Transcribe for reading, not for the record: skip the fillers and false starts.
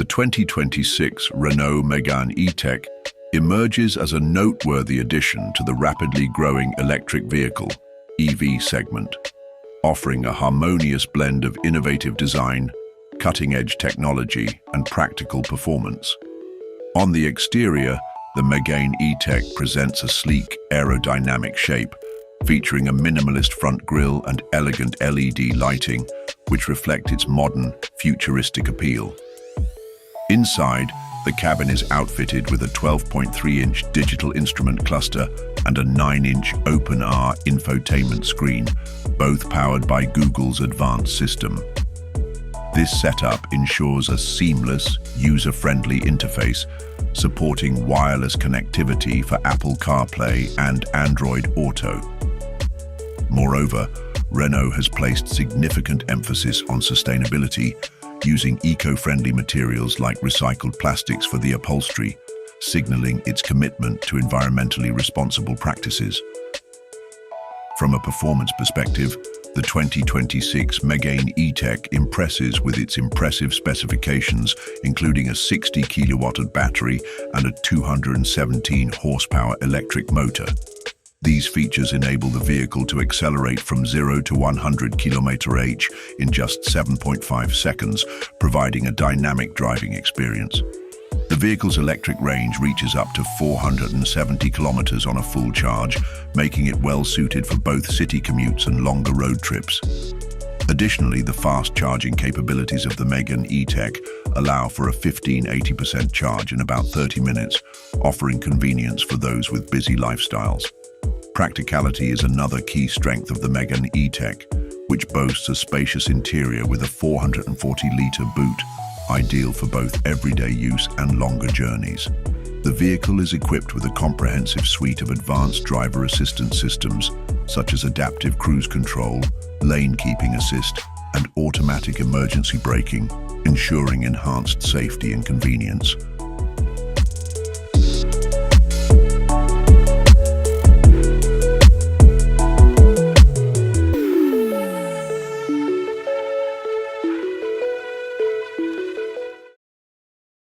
The 2026 Renault Megane E-Tech emerges as a noteworthy addition to the rapidly growing electric vehicle (EV) segment, offering a harmonious blend of innovative design, cutting-edge technology, and practical performance. On the exterior, the Megane E-Tech presents a sleek, aerodynamic shape, featuring a minimalist front grille and elegant LED lighting, which reflect its modern, futuristic appeal. Inside, the cabin is outfitted with a 12.3-inch digital instrument cluster and a 9-inch OpenR infotainment screen, both powered by Google's advanced system. This setup ensures a seamless, user-friendly interface, supporting wireless connectivity for Apple CarPlay and Android Auto. Moreover, Renault has placed significant emphasis on sustainability, using eco-friendly materials like recycled plastics for the upholstery, signaling its commitment to environmentally responsible practices. From a performance perspective, the 2026 Megane E-Tech impresses with its impressive specifications, including a 60 kilowatt battery and a 217 horsepower electric motor. These features enable the vehicle to accelerate from 0 to 100 km/h in just 7.5 seconds, providing a dynamic driving experience. The vehicle's electric range reaches up to 470 kilometers on a full charge, making it well suited for both city commutes and longer road trips. Additionally, the fast charging capabilities of the Megane E-Tech allow for a 15–80% charge in about 30 minutes, offering convenience for those with busy lifestyles. Practicality is another key strength of the Megane E-Tech, which boasts a spacious interior with a 440-litre boot, ideal for both everyday use and longer journeys. The vehicle is equipped with a comprehensive suite of advanced driver assistance systems, such as adaptive cruise control, lane keeping assist, and automatic emergency braking, ensuring enhanced safety and convenience.